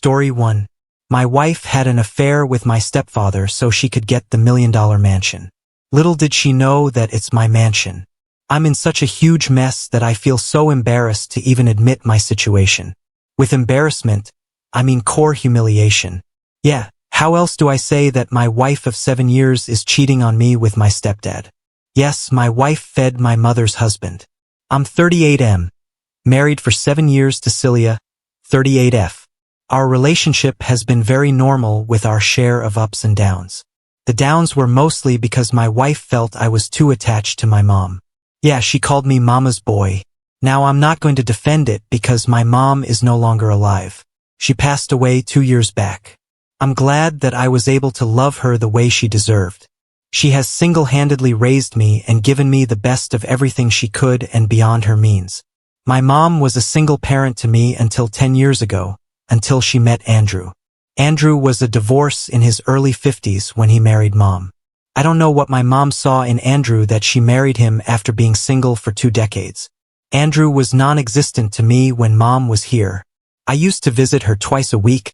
Story 1. My wife had an affair with my stepfather so she could get the $1 million mansion. Little did she know that it's my mansion. I'm in such a huge mess that I feel so embarrassed to even admit my situation. With embarrassment, I mean core humiliation. Yeah, how else do I say that my wife of 7 years is cheating on me with my stepdad? Yes, my wife fed my mother's husband. I'm 38M. Married for 7 years to Celia, 38F. Our relationship has been very normal with our share of ups and downs. The downs were mostly because my wife felt I was too attached to my mom. Yeah, she called me mama's boy. Now I'm not going to defend it because my mom is no longer alive. She passed away 2 years back. I'm glad that I was able to love her the way she deserved. She has single-handedly raised me and given me the best of everything she could and beyond her means. My mom was a single parent to me until 10 years ago, until she met Andrew. Andrew was a divorce in his early 50s when he married Mom. I don't know what my mom saw in Andrew that she married him after being single for 2 decades. Andrew was non-existent to me when Mom was here. I used to visit her twice a week,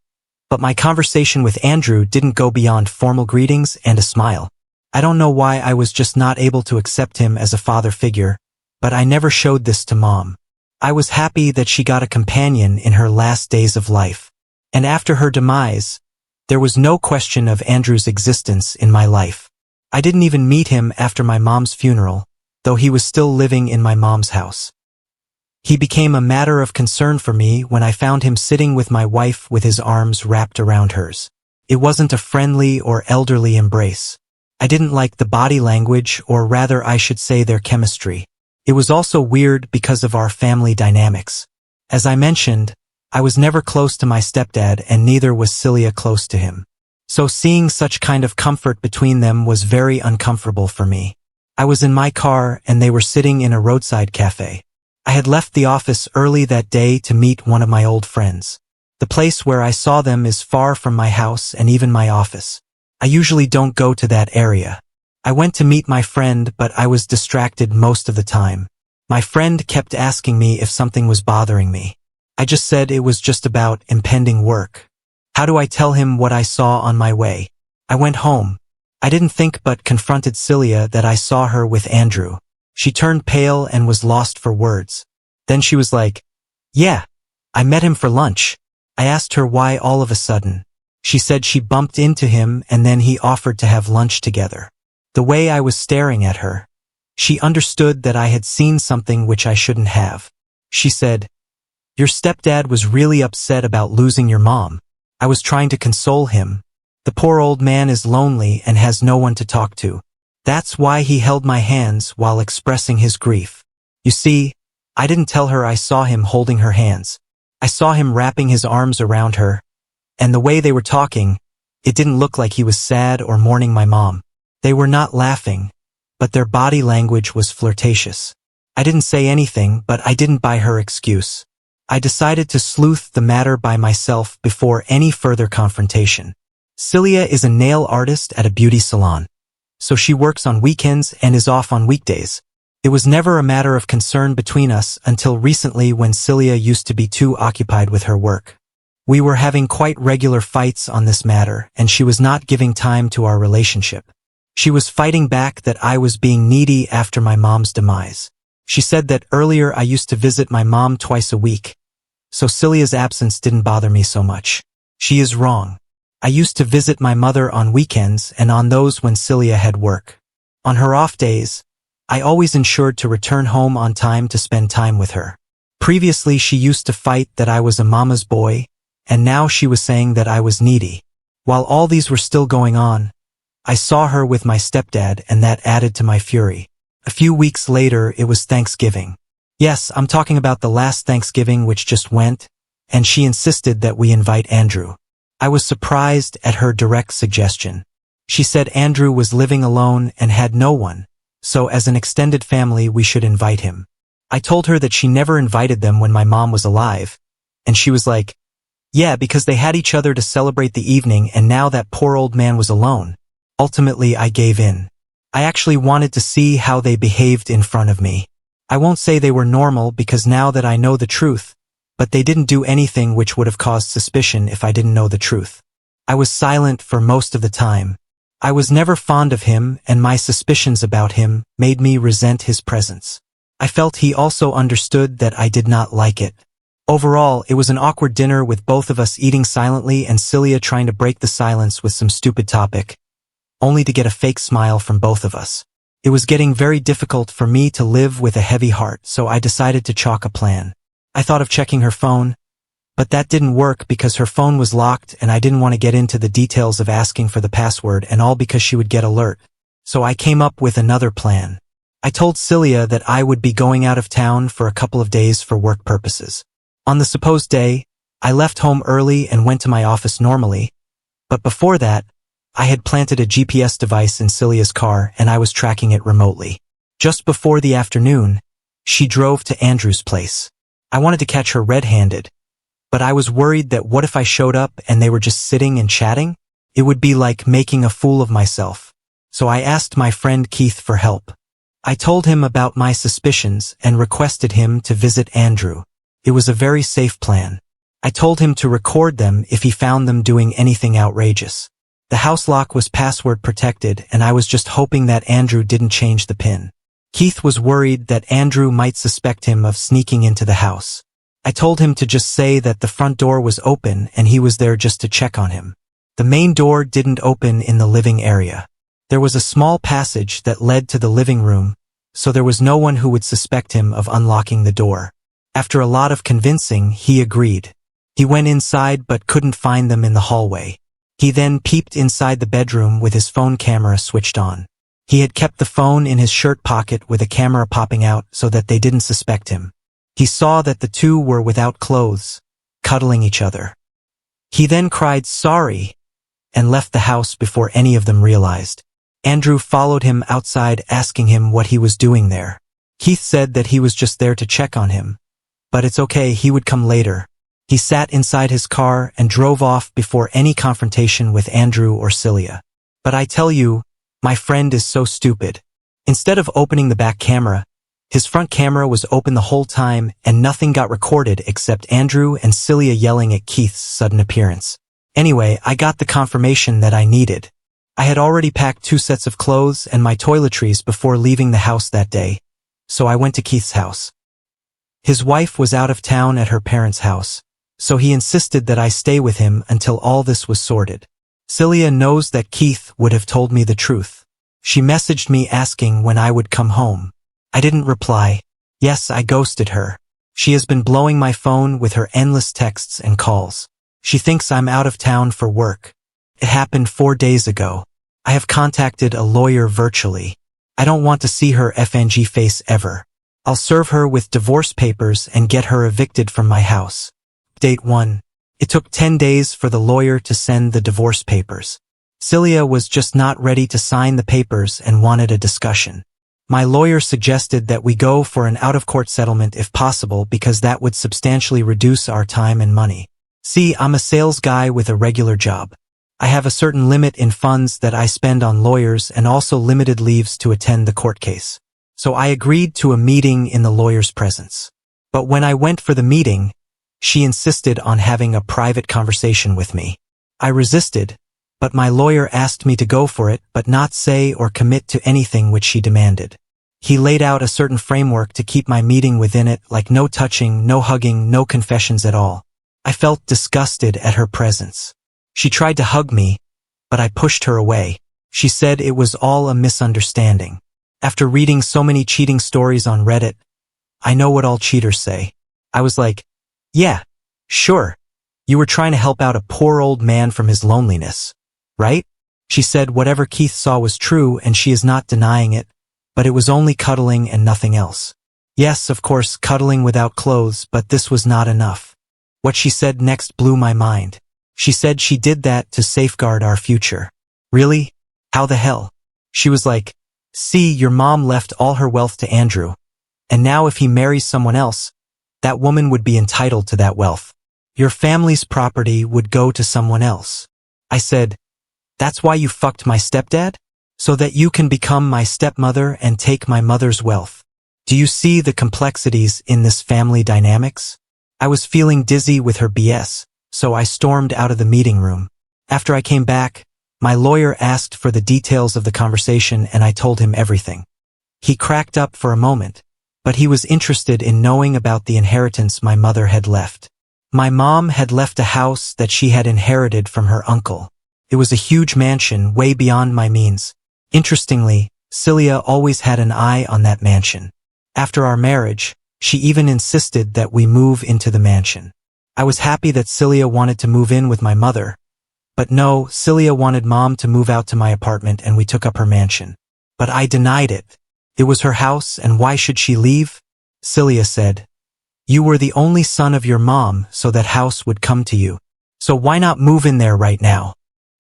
but my conversation with Andrew didn't go beyond formal greetings and a smile. I don't know why I was just not able to accept him as a father figure, but I never showed this to Mom. I was happy that she got a companion in her last days of life. And after her demise, there was no question of Andrew's existence in my life. I didn't even meet him after my mom's funeral, though he was still living in my mom's house. He became a matter of concern for me when I found him sitting with my wife with his arms wrapped around hers. It wasn't a friendly or elderly embrace. I didn't like the body language, or rather I should say their chemistry. It was also weird because of our family dynamics. As I mentioned, I was never close to my stepdad and neither was Celia close to him. So seeing such kind of comfort between them was very uncomfortable for me. I was in my car and they were sitting in a roadside cafe. I had left the office early that day to meet one of my old friends. The place where I saw them is far from my house and even my office. I usually don't go to that area. I went to meet my friend, but I was distracted most of the time. My friend kept asking me if something was bothering me. I just said it was just about impending work. How do I tell him what I saw on my way? I went home. I didn't think but confronted Celia that I saw her with Andrew. She turned pale and was lost for words. Then she was like, "Yeah, I met him for lunch." I asked her why all of a sudden. She said she bumped into him and then he offered to have lunch together. The way I was staring at her, she understood that I had seen something which I shouldn't have. She said, "Your stepdad was really upset about losing your mom." I was trying to console him. The poor old man is lonely and has no one to talk to. That's why he held my hands while expressing his grief. You see, I didn't tell her I saw him holding her hands. I saw him wrapping his arms around her, and the way they were talking, it didn't look like he was sad or mourning my mom. They were not laughing, but their body language was flirtatious. I didn't say anything, but I didn't buy her excuse. I decided to sleuth the matter by myself before any further confrontation. Celia is a nail artist at a beauty salon, so she works on weekends and is off on weekdays. It was never a matter of concern between us until recently when Celia used to be too occupied with her work. We were having quite regular fights on this matter, and she was not giving time to our relationship. She was fighting back that I was being needy after my mom's demise. She said that earlier I used to visit my mom twice a week, so Celia's absence didn't bother me so much. She is wrong. I used to visit my mother on weekends and on those when Celia had work. On her off days, I always ensured to return home on time to spend time with her. Previously she used to fight that I was a mama's boy, and now she was saying that I was needy. While all these were still going on, I saw her with my stepdad and that added to my fury. A few weeks later it was Thanksgiving. Yes, I'm talking about the last Thanksgiving which just went, and she insisted that we invite Andrew. I was surprised at her direct suggestion. She said Andrew was living alone and had no one, so as an extended family we should invite him. I told her that she never invited them when my mom was alive, and she was like, "Yeah, because they had each other to celebrate the evening and now that poor old man was alone." Ultimately, I gave in. I actually wanted to see how they behaved in front of me. I won't say they were normal because now that I know the truth, but they didn't do anything which would have caused suspicion if I didn't know the truth. I was silent for most of the time. I was never fond of him, and my suspicions about him made me resent his presence. I felt he also understood that I did not like it. Overall, it was an awkward dinner with both of us eating silently and Celia trying to break the silence with some stupid topic, only to get a fake smile from both of us. It was getting very difficult for me to live with a heavy heart, so I decided to chalk a plan. I thought of checking her phone, but that didn't work because her phone was locked and I didn't want to get into the details of asking for the password and all because she would get alert. So I came up with another plan. I told Celia that I would be going out of town for a couple of days for work purposes. On the supposed day, I left home early and went to my office normally, but before that, I had planted a GPS device in Celia's car and I was tracking it remotely. Just before the afternoon, she drove to Andrew's place. I wanted to catch her red-handed, but I was worried that what if I showed up and they were just sitting and chatting? It would be like making a fool of myself. So I asked my friend Keith for help. I told him about my suspicions and requested him to visit Andrew. It was a very safe plan. I told him to record them if he found them doing anything outrageous. The house lock was password protected and I was just hoping that Andrew didn't change the PIN. Keith was worried that Andrew might suspect him of sneaking into the house. I told him to just say that the front door was open and he was there just to check on him. The main door didn't open in the living area. There was a small passage that led to the living room, so there was no one who would suspect him of unlocking the door. After a lot of convincing, he agreed. He went inside but couldn't find them in the hallway. He then peeped inside the bedroom with his phone camera switched on. He had kept the phone in his shirt pocket with a camera popping out so that they didn't suspect him. He saw that the two were without clothes, cuddling each other. He then cried sorry and left the house before any of them realized. Andrew followed him outside asking him what he was doing there. Keith said that he was just there to check on him, but it's okay, he would come later. He sat inside his car and drove off before any confrontation with Andrew or Celia. But I tell you, my friend is so stupid. Instead of opening the back camera, his front camera was open the whole time and nothing got recorded except Andrew and Celia yelling at Keith's sudden appearance. Anyway, I got the confirmation that I needed. I had already packed 2 sets of clothes and my toiletries before leaving the house that day, so I went to Keith's house. His wife was out of town at her parents' house, so he insisted that I stay with him until all this was sorted. Celia knows that Keith would have told me the truth. She messaged me asking when I would come home. I didn't reply. Yes, I ghosted her. She has been blowing my phone with her endless texts and calls. She thinks I'm out of town for work. It happened 4 days ago. I have contacted a lawyer virtually. I don't want to see her FNG face ever. I'll serve her with divorce papers and get her evicted from my house. Date 1. It took 10 days for the lawyer to send the divorce papers. Celia was just not ready to sign the papers and wanted a discussion. My lawyer suggested that we go for an out-of-court settlement if possible because that would substantially reduce our time and money. See, I'm a sales guy with a regular job. I have a certain limit in funds that I spend on lawyers and also limited leaves to attend the court case. So I agreed to a meeting in the lawyer's presence. But when I went for the meeting, she insisted on having a private conversation with me. I resisted, but my lawyer asked me to go for it but not say or commit to anything which she demanded. He laid out a certain framework to keep my meeting within it, like no touching, no hugging, no confessions at all. I felt disgusted at her presence. She tried to hug me, but I pushed her away. She said it was all a misunderstanding. After reading so many cheating stories on Reddit, I know what all cheaters say. I was like, yeah, sure. You were trying to help out a poor old man from his loneliness, right? She said whatever Keith saw was true and she is not denying it, but it was only cuddling and nothing else. Yes, of course, cuddling without clothes, but this was not enough. What she said next blew my mind. She said she did that to safeguard our future. Really? How the hell? She was like, see, your mom left all her wealth to Andrew, and now if he marries someone else, that woman would be entitled to that wealth. Your family's property would go to someone else. I said, that's why you fucked my stepdad? So that you can become my stepmother and take my mother's wealth. Do you see the complexities in this family dynamics? I was feeling dizzy with her BS, so I stormed out of the meeting room. After I came back, my lawyer asked for the details of the conversation and I told him everything. He cracked up for a moment, but he was interested in knowing about the inheritance my mother had left. My mom had left a house that she had inherited from her uncle. It was a huge mansion way beyond my means. Interestingly, Celia always had an eye on that mansion. After our marriage, she even insisted that we move into the mansion. I was happy that Celia wanted to move in with my mother, but no, Celia wanted Mom to move out to my apartment and we took up her mansion. But I denied it. It was her house and why should she leave? Celia said, "You were the only son of your mom, so that house would come to you. So why not move in there right now?"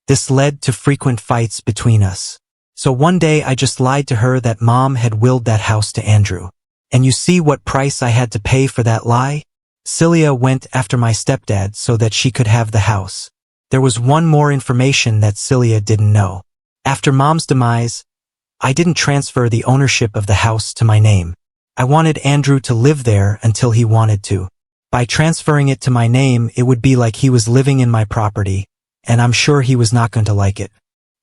This led to frequent fights between us. So one day I just lied to her that Mom had willed that house to Andrew. And you see what price I had to pay for that lie? Celia went after my stepdad so that she could have the house. There was one more information that Celia didn't know. After Mom's demise, I didn't transfer the ownership of the house to my name. I wanted Andrew to live there until he wanted to. By transferring it to my name, it would be like he was living in my property, and I'm sure he was not going to like it.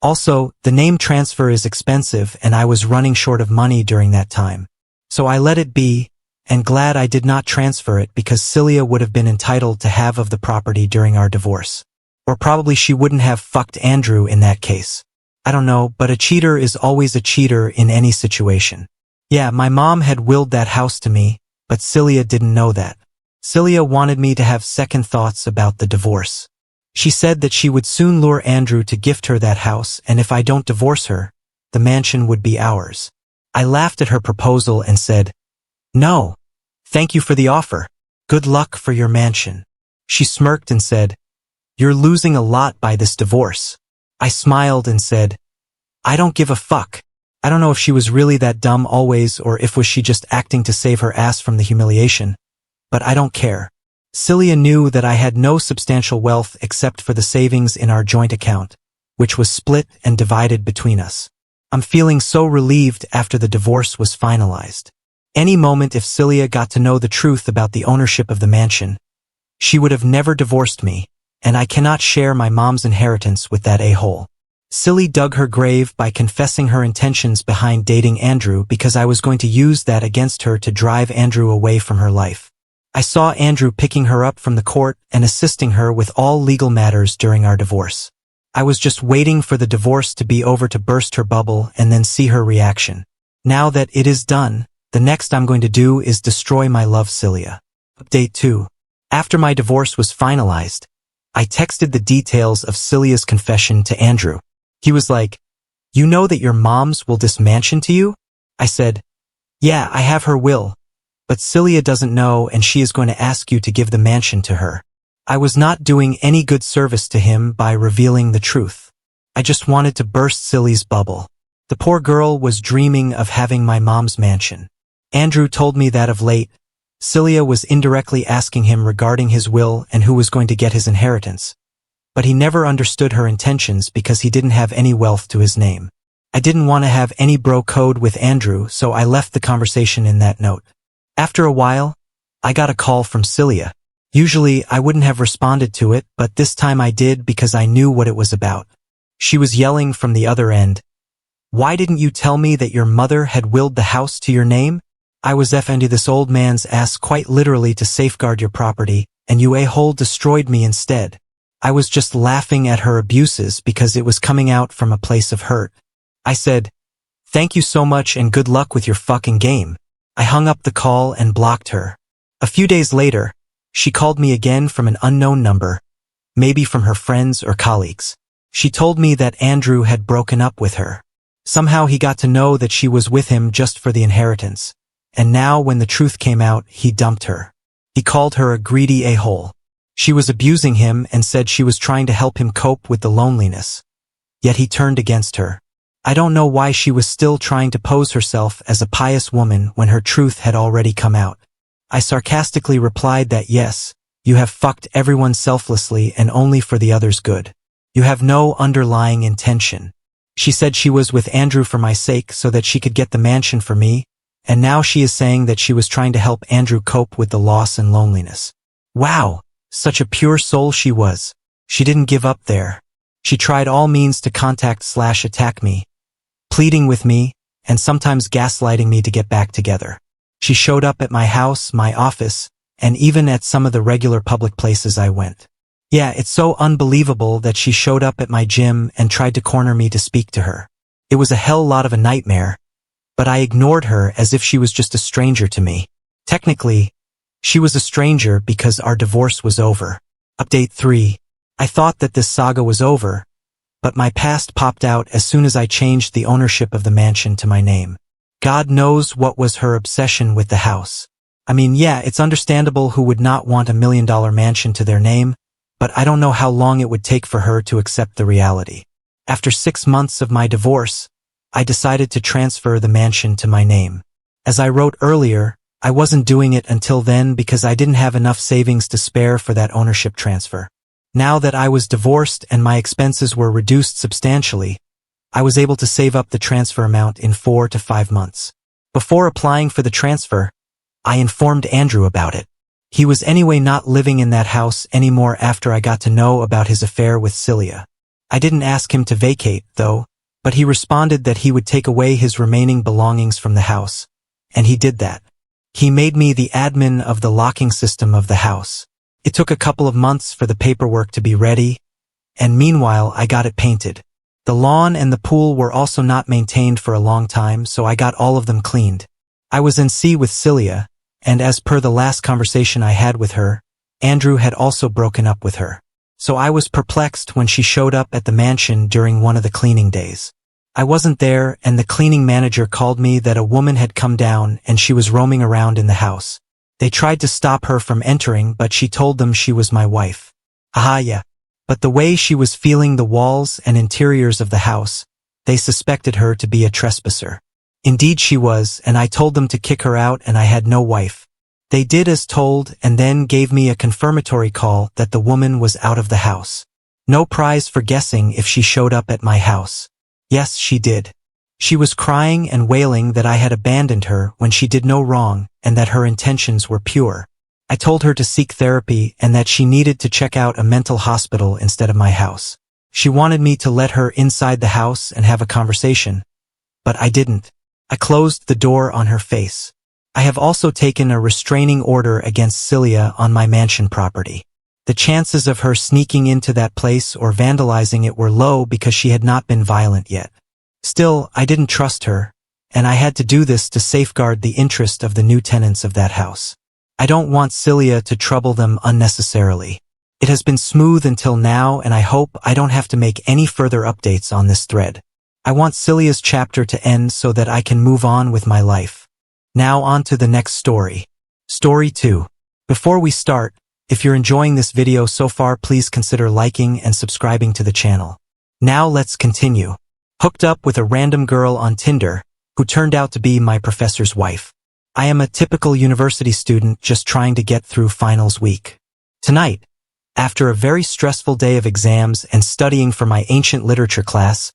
Also, the name transfer is expensive and I was running short of money during that time. So I let it be, and glad I did not transfer it because Celia would have been entitled to half of the property during our divorce. Or probably she wouldn't have fucked Andrew in that case. I don't know, but a cheater is always a cheater in any situation. Yeah, my mom had willed that house to me, but Celia didn't know that. Celia wanted me to have second thoughts about the divorce. She said that she would soon lure Andrew to gift her that house, and if I don't divorce her, the mansion would be ours. I laughed at her proposal and said, "No, thank you for the offer. Good luck for your mansion." She smirked and said, "You're losing a lot by this divorce." I smiled and said, "I don't give a fuck." I don't know if she was really that dumb always or if was she just acting to save her ass from the humiliation, but I don't care. Celia knew that I had no substantial wealth except for the savings in our joint account, which was split and divided between us. I'm feeling so relieved after the divorce was finalized. Any moment if Celia got to know the truth about the ownership of the mansion, she would have never divorced me, and I cannot share my mom's inheritance with that a-hole. Silly dug her grave by confessing her intentions behind dating Andrew because I was going to use that against her to drive Andrew away from her life. I saw Andrew picking her up from the court and assisting her with all legal matters during our divorce. I was just waiting for the divorce to be over to burst her bubble and then see her reaction. Now that it is done, the next I'm going to do is destroy my love Celia. Update 2. After my divorce was finalized, I texted the details of Celia's confession to Andrew. He was like, "You know that your mom's will this mansion to you?" I said, "Yeah, I have her will, but Celia doesn't know and she is going to ask you to give the mansion to her." I was not doing any good service to him by revealing the truth. I just wanted to burst Celia's bubble. The poor girl was dreaming of having my mom's mansion. Andrew told me that of late, Celia was indirectly asking him regarding his will and who was going to get his inheritance. But he never understood her intentions because he didn't have any wealth to his name. I didn't want to have any bro code with Andrew, so I left the conversation in that note. After a while, I got a call from Celia. Usually, I wouldn't have responded to it, but this time I did because I knew what it was about. She was yelling from the other end, "Why didn't you tell me that your mother had willed the house to your name? I was into this old man's ass quite literally to safeguard your property, and you a-hole destroyed me instead." I was just laughing at her abuses because it was coming out from a place of hurt. I said, "Thank you so much and good luck with your fucking game." I hung up the call and blocked her. A few days later, she called me again from an unknown number, maybe from her friends or colleagues. She told me that Andrew had broken up with her. Somehow he got to know that she was with him just for the inheritance, and now when the truth came out, he dumped her. He called her a greedy a-hole. She was abusing him and said she was trying to help him cope with the loneliness. Yet he turned against her. I don't know why she was still trying to pose herself as a pious woman when her truth had already come out. I sarcastically replied that yes, you have fucked everyone selflessly and only for the other's good. You have no underlying intention. She said she was with Andrew for my sake so that she could get the mansion for me, and now she is saying that she was trying to help Andrew cope with the loss and loneliness. Wow, such a pure soul she was. She didn't give up there. She tried all means to contact/attack me, pleading with me, and sometimes gaslighting me to get back together. She showed up at my house, my office, and even at some of the regular public places I went. Yeah, it's so unbelievable that she showed up at my gym and tried to corner me to speak to her. It was a hell lot of a nightmare, but I ignored her as if she was just a stranger to me. Technically, she was a stranger because our divorce was over. Update 3. I thought that this saga was over, but my past popped out as soon as I changed the ownership of the mansion to my name. God knows what was her obsession with the house. I mean, yeah, it's understandable who would not want a $1 million mansion to their name, but I don't know how long it would take for her to accept the reality. After 6 months of my divorce, I decided to transfer the mansion to my name. As I wrote earlier, I wasn't doing it until then because I didn't have enough savings to spare for that ownership transfer. Now that I was divorced and my expenses were reduced substantially, I was able to save up the transfer amount in 4 to 5 months. Before applying for the transfer, I informed Andrew about it. He was anyway not living in that house anymore after I got to know about his affair with Celia. I didn't ask him to vacate, though, but he responded that he would take away his remaining belongings from the house, and he did that. He made me the admin of the locking system of the house. It took a couple of months for the paperwork to be ready, and meanwhile I got it painted. The lawn and the pool were also not maintained for a long time, so I got all of them cleaned. I was in C with Celia, and as per the last conversation I had with her, Andrew had also broken up with her. So I was perplexed when she showed up at the mansion during one of the cleaning days. I wasn't there, and the cleaning manager called me that a woman had come down and she was roaming around in the house. They tried to stop her from entering, but she told them she was my wife. Yeah. But the way she was feeling the walls and interiors of the house, they suspected her to be a trespasser. Indeed she was, and I told them to kick her out and I had no wife. They did as told and then gave me a confirmatory call that the woman was out of the house. No prize for guessing if she showed up at my house. Yes, she did. She was crying and wailing that I had abandoned her when she did no wrong and that her intentions were pure. I told her to seek therapy and that she needed to check out a mental hospital instead of my house. She wanted me to let her inside the house and have a conversation, but I didn't. I closed the door on her face. I have also taken a restraining order against Celia on my mansion property. The chances of her sneaking into that place or vandalizing it were low because she had not been violent yet. Still, I didn't trust her, and I had to do this to safeguard the interest of the new tenants of that house. I don't want Celia to trouble them unnecessarily. It has been smooth until now, and I hope I don't have to make any further updates on this thread. I want Celia's chapter to end so that I can move on with my life. Now on to the next story. Story 2. Before we start, if you're enjoying this video so far, please consider liking and subscribing to the channel. Now let's continue. Hooked up with a random girl on Tinder, who turned out to be my professor's wife. I am a typical university student just trying to get through finals week. Tonight, after a very stressful day of exams and studying for my ancient literature class,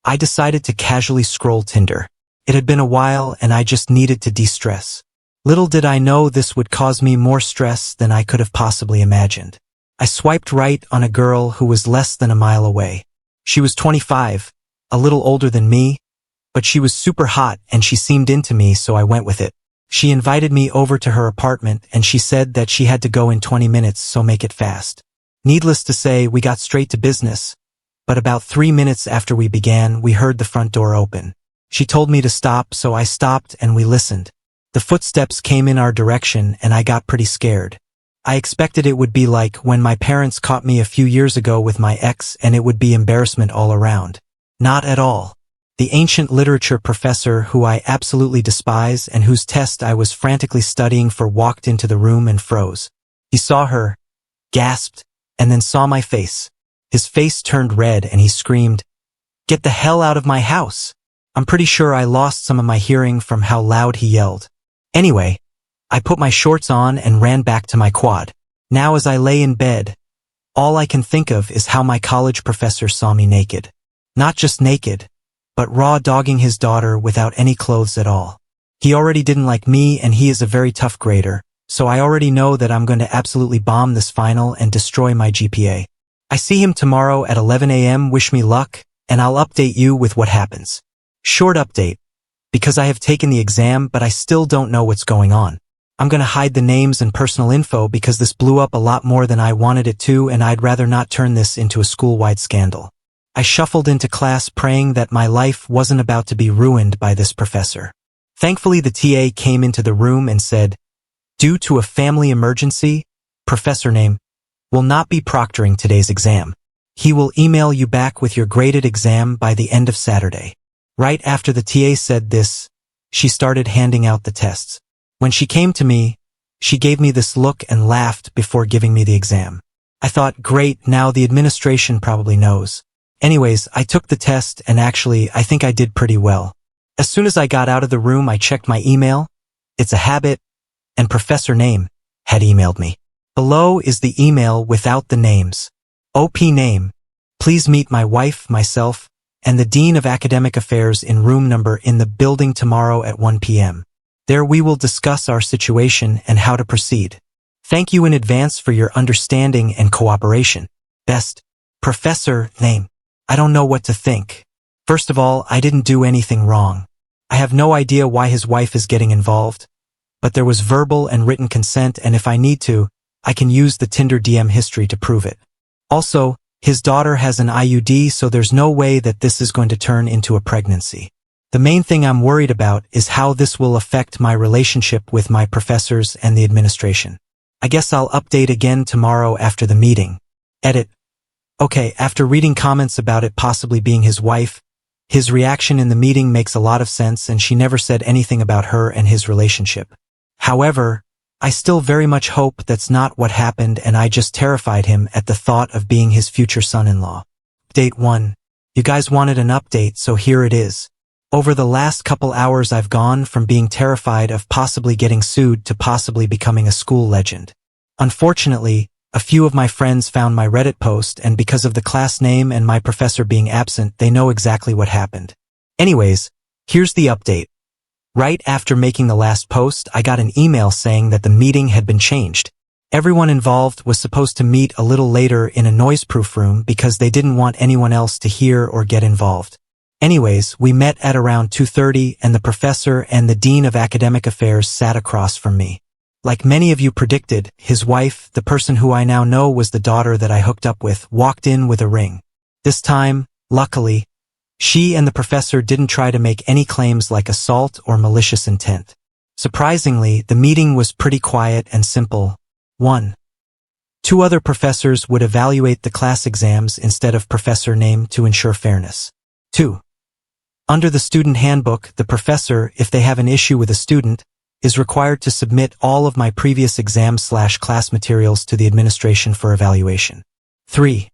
I decided to casually scroll Tinder. It had been a while and I just needed to de-stress. Little did I know this would cause me more stress than I could have possibly imagined. I swiped right on a girl who was less than a mile away. She was 25, a little older than me, but she was super hot and she seemed into me, so I went with it. She invited me over to her apartment and she said that she had to go in 20 minutes, so make it fast. Needless to say, we got straight to business, but about 3 minutes after we began, we heard the front door open. She told me to stop, so I stopped and we listened. The footsteps came in our direction and I got pretty scared. I expected it would be like when my parents caught me a few years ago with my ex and it would be embarrassment all around. Not at all. The ancient literature professor who I absolutely despise and whose test I was frantically studying for walked into the room and froze. He saw her, gasped, and then saw my face. His face turned red and he screamed, "Get the hell out of my house!" I'm pretty sure I lost some of my hearing from how loud he yelled. Anyway, I put my shorts on and ran back to my quad. Now as I lay in bed, all I can think of is how my college professor saw me naked. Not just naked, but raw dogging his daughter without any clothes at all. He already didn't like me and he is a very tough grader, so I already know that I'm going to absolutely bomb this final and destroy my GPA. I see him tomorrow at 11 a.m. Wish me luck, and I'll update you with what happens. Short update. Because I have taken the exam, but I still don't know what's going on. I'm going to hide the names and personal info because this blew up a lot more than I wanted it to, and I'd rather not turn this into a school-wide scandal. I shuffled into class praying that my life wasn't about to be ruined by this professor. Thankfully, the TA came into the room and said, "Due to a family emergency, Professor name will not be proctoring today's exam. He will email you back with your graded exam by the end of Saturday." Right after the TA said this, she started handing out the tests. When she came to me, she gave me this look and laughed before giving me the exam. I thought, great, now the administration probably knows. Anyways, I took the test and actually, I think I did pretty well. As soon as I got out of the room, I checked my email. It's a habit, and Professor Name had emailed me. Below is the email without the names. OP name, please meet my wife, myself, and the Dean of Academic Affairs in room number in the building tomorrow at 1 p.m. There we will discuss our situation and how to proceed. Thank you in advance for your understanding and cooperation. Best, Professor Name. I don't know what to think. First of all, I didn't do anything wrong. I have no idea why his wife is getting involved, but there was verbal and written consent, and if I need to, I can use the Tinder DM history to prove it. Also, his daughter has an IUD, so there's no way that this is going to turn into a pregnancy. The main thing I'm worried about is how this will affect my relationship with my professors and the administration. I guess I'll update again tomorrow after the meeting. Edit. Okay, after reading comments about it possibly being his wife, his reaction in the meeting makes a lot of sense, and she never said anything about her and his relationship. However, I still very much hope that's not what happened, and I just terrified him at the thought of being his future son-in-law. Update 1. You guys wanted an update, so here it is. Over the last couple hours, I've gone from being terrified of possibly getting sued to possibly becoming a school legend. Unfortunately, a few of my friends found my Reddit post, and because of the class name and my professor being absent, they know exactly what happened. Anyways, here's the update. Right after making the last post, I got an email saying that the meeting had been changed. Everyone involved was supposed to meet a little later in a noise-proof room because they didn't want anyone else to hear or get involved. Anyways, we met at around 2:30, and the professor and the Dean of Academic Affairs sat across from me. Like many of you predicted, his wife, the person who I now know was the daughter that I hooked up with, walked in with a ring. This time, luckily, she and the professor didn't try to make any claims like assault or malicious intent. Surprisingly, the meeting was pretty quiet and simple. 1. 2 other professors would evaluate the class exams instead of Professor Name to ensure fairness. 2. Under the student handbook, the professor, if they have an issue with a student, is required to submit all of my previous exam/class materials to the administration for evaluation. 3.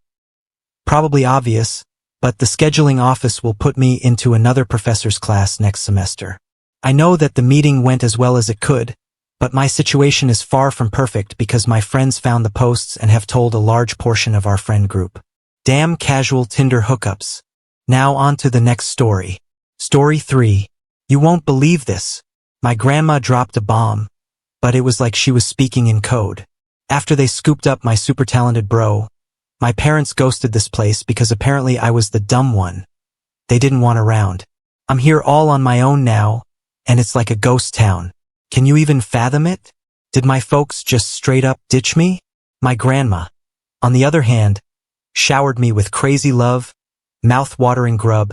Probably obvious, but the scheduling office will put me into another professor's class next semester. I know that the meeting went as well as it could, but my situation is far from perfect because my friends found the posts and have told a large portion of our friend group. Damn casual Tinder hookups. Now on to the next story. Story 3. You won't believe this. My grandma dropped a bomb, but it was like she was speaking in code. After they scooped up my super talented bro, my parents ghosted this place because apparently I was the dumb one they didn't want around. I'm here all on my own now, and it's like a ghost town. Can you even fathom it? Did my folks just straight up ditch me? My grandma, on the other hand, showered me with crazy love, mouth-watering grub,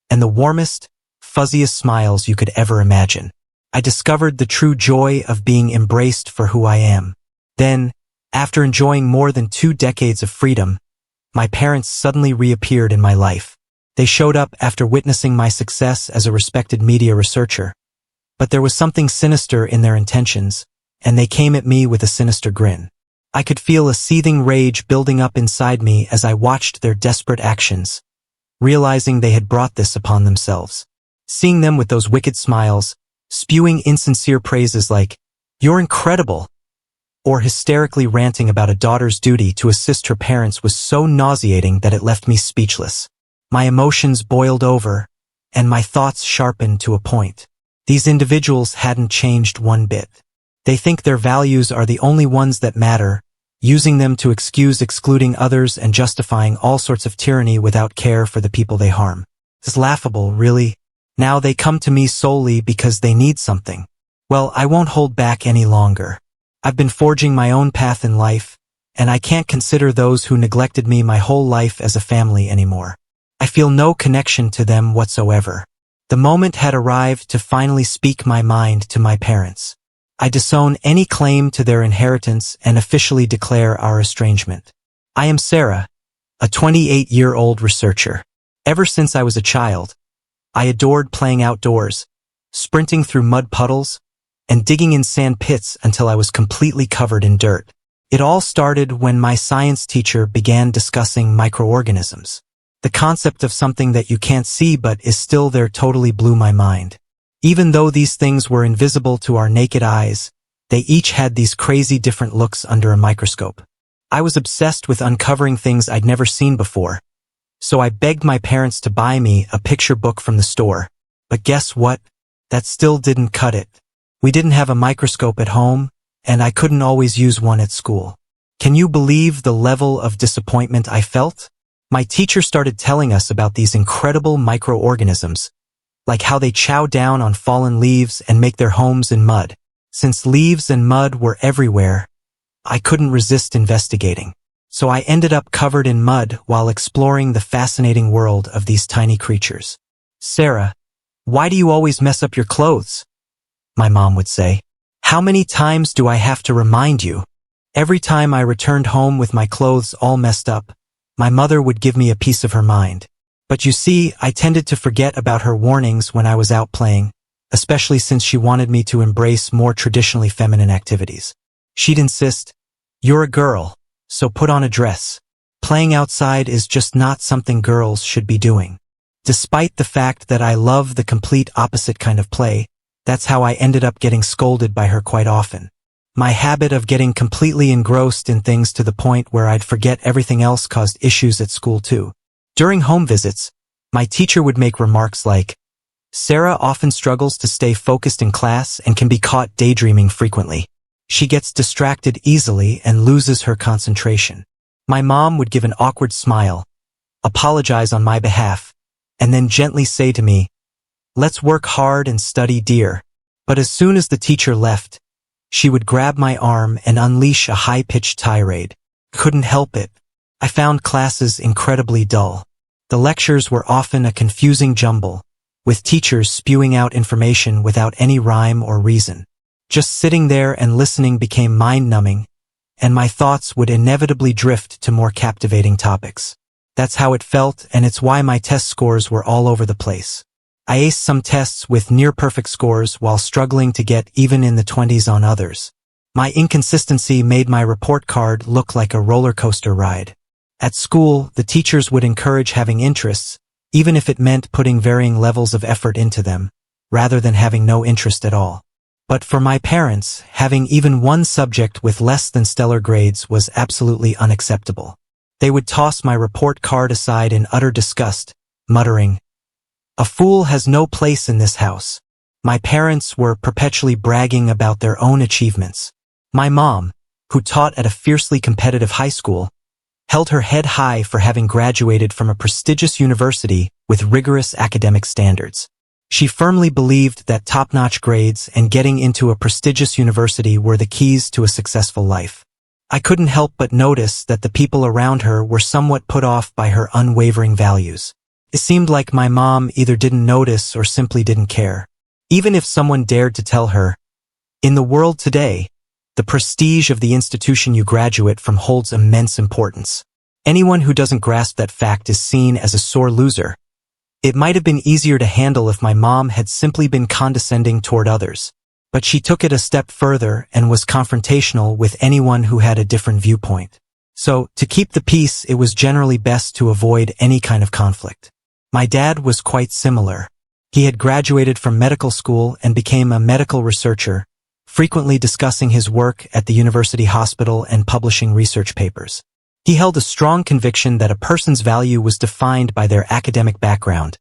and the warmest, fuzziest smiles you could ever imagine. I discovered the true joy of being embraced for who I am. Then, after enjoying more than 2 decades of freedom, my parents suddenly reappeared in my life. They showed up after witnessing my success as a respected media researcher. But there was something sinister in their intentions, and they came at me with a sinister grin. I could feel a seething rage building up inside me as I watched their desperate actions, realizing they had brought this upon themselves. Seeing them with those wicked smiles, spewing insincere praises like, "You're incredible," or hysterically ranting about a daughter's duty to assist her parents was so nauseating that it left me speechless. My emotions boiled over, and my thoughts sharpened to a point. These individuals hadn't changed one bit. They think their values are the only ones that matter, using them to excuse excluding others and justifying all sorts of tyranny without care for the people they harm. It's laughable, really. Now they come to me solely because they need something. Well, I won't hold back any longer. I've been forging my own path in life, and I can't consider those who neglected me my whole life as a family anymore. I feel no connection to them whatsoever. The moment had arrived to finally speak my mind to my parents. I disown any claim to their inheritance and officially declare our estrangement. I am Sarah, a 28-year-old researcher. Ever since I was a child, I adored playing outdoors, sprinting through mud puddles, and digging in sand pits until I was completely covered in dirt. It all started when my science teacher began discussing microorganisms. The concept of something that you can't see but is still there totally blew my mind. Even though these things were invisible to our naked eyes, they each had these crazy different looks under a microscope. I was obsessed with uncovering things I'd never seen before, so I begged my parents to buy me a picture book from the store. But guess what? That still didn't cut it. We didn't have a microscope at home, and I couldn't always use one at school. Can you believe the level of disappointment I felt? My teacher started telling us about these incredible microorganisms, like how they chow down on fallen leaves and make their homes in mud. Since leaves and mud were everywhere, I couldn't resist investigating. So I ended up covered in mud while exploring the fascinating world of these tiny creatures. Sarah, why do you always mess up your clothes? My mom would say. How many times do I have to remind you? Every time I returned home with my clothes all messed up, my mother would give me a piece of her mind. But you see, I tended to forget about her warnings when I was out playing, especially since she wanted me to embrace more traditionally feminine activities. She'd insist, "You're a girl, so put on a dress. Playing outside is just not something girls should be doing." Despite the fact that I love the complete opposite kind of play, that's how I ended up getting scolded by her quite often. My habit of getting completely engrossed in things to the point where I'd forget everything else caused issues at school too. During home visits, my teacher would make remarks like, "Sarah often struggles to stay focused in class and can be caught daydreaming frequently. She gets distracted easily and loses her concentration." My mom would give an awkward smile, apologize on my behalf, and then gently say to me, "Let's work hard and study, dear." But as soon as the teacher left, she would grab my arm and unleash a high-pitched tirade. Couldn't help it. I found classes incredibly dull. The lectures were often a confusing jumble, with teachers spewing out information without any rhyme or reason. Just sitting there and listening became mind-numbing, and my thoughts would inevitably drift to more captivating topics. That's how it felt, and it's why my test scores were all over the place. I aced some tests with near-perfect scores while struggling to get even in the 20s on others. My inconsistency made my report card look like a roller coaster ride. At school, the teachers would encourage having interests, even if it meant putting varying levels of effort into them, rather than having no interest at all. But for my parents, having even one subject with less than stellar grades was absolutely unacceptable. They would toss my report card aside in utter disgust, muttering, "A fool has no place in this house." My parents were perpetually bragging about their own achievements. My mom, who taught at a fiercely competitive high school, held her head high for having graduated from a prestigious university with rigorous academic standards. She firmly believed that top-notch grades and getting into a prestigious university were the keys to a successful life. I couldn't help but notice that the people around her were somewhat put off by her unwavering values. It seemed like my mom either didn't notice or simply didn't care. Even if someone dared to tell her, "In the world today, the prestige of the institution you graduate from holds immense importance. Anyone who doesn't grasp that fact is seen as a sore loser." It might have been easier to handle if my mom had simply been condescending toward others. But she took it a step further and was confrontational with anyone who had a different viewpoint. So, to keep the peace, it was generally best to avoid any kind of conflict. My dad was quite similar. He had graduated from medical school and became a medical researcher, frequently discussing his work at the university hospital and publishing research papers. He held a strong conviction that a person's value was defined by their academic background,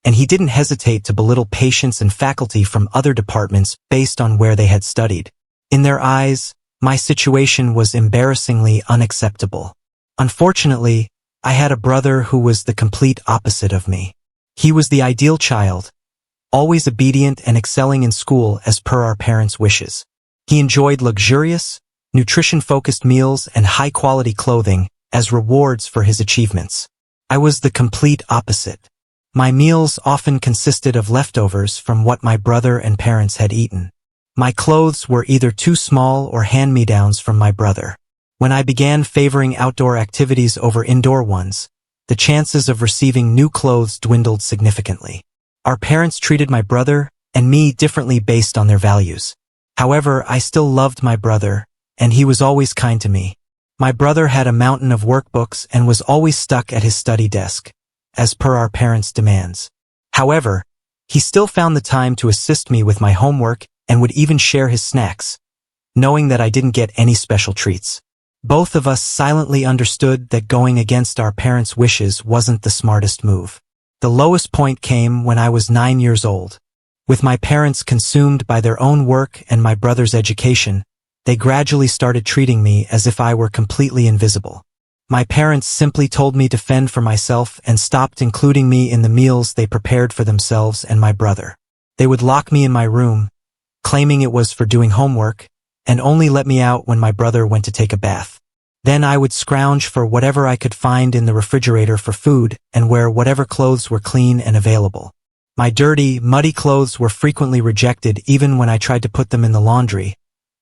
and he didn't hesitate to belittle patients and faculty from other departments based on where they had studied. In their eyes, my situation was embarrassingly unacceptable. Unfortunately, I had a brother who was the complete opposite of me. He was the ideal child, always obedient and excelling in school as per our parents' wishes. He enjoyed luxurious, nutrition-focused meals and high-quality clothing as rewards for his achievements. I was the complete opposite. My meals often consisted of leftovers from what my brother and parents had eaten. My clothes were either too small or hand-me-downs from my brother. When I began favoring outdoor activities over indoor ones, the chances of receiving new clothes dwindled significantly. Our parents treated my brother and me differently based on their values. However, I still loved my brother, and he was always kind to me. My brother had a mountain of workbooks and was always stuck at his study desk, as per our parents' demands. However, he still found the time to assist me with my homework and would even share his snacks, knowing that I didn't get any special treats. Both of us silently understood that going against our parents' wishes wasn't the smartest move. The lowest point came when I was 9 years old. With my parents consumed by their own work and my brother's education, they gradually started treating me as if I were completely invisible. My parents simply told me to fend for myself and stopped including me in the meals they prepared for themselves and my brother. They would lock me in my room, claiming it was for doing homework, and only let me out when my brother went to take a bath. Then I would scrounge for whatever I could find in the refrigerator for food and wear whatever clothes were clean and available. My dirty, muddy clothes were frequently rejected even when I tried to put them in the laundry,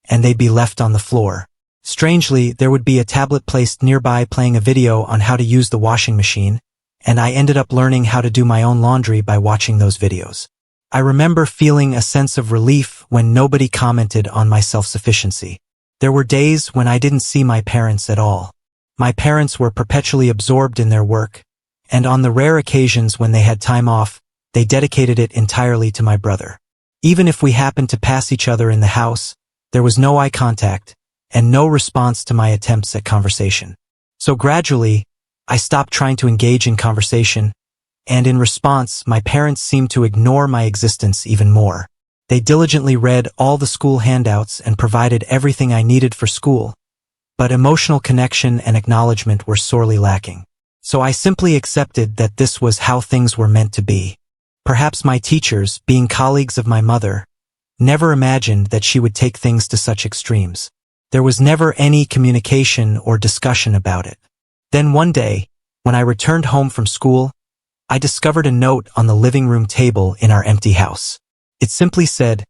and they'd be left on the floor. Strangely, there would be a tablet placed nearby playing a video on how to use the washing machine, and I ended up learning how to do my own laundry by watching those videos. I remember feeling a sense of relief when nobody commented on my self-sufficiency. There were days when I didn't see my parents at all. My parents were perpetually absorbed in their work, and on the rare occasions when they had time off, they dedicated it entirely to my brother. Even if we happened to pass each other in the house, there was no eye contact, and no response to my attempts at conversation. So gradually, I stopped trying to engage in conversation, and in response, my parents seemed to ignore my existence even more. They diligently read all the school handouts and provided everything I needed for school, but emotional connection and acknowledgement were sorely lacking. So I simply accepted that this was how things were meant to be. Perhaps my teachers, being colleagues of my mother, never imagined that she would take things to such extremes. There was never any communication or discussion about it. Then one day, when I returned home from school, I discovered a note on the living room table in our empty house. It simply said,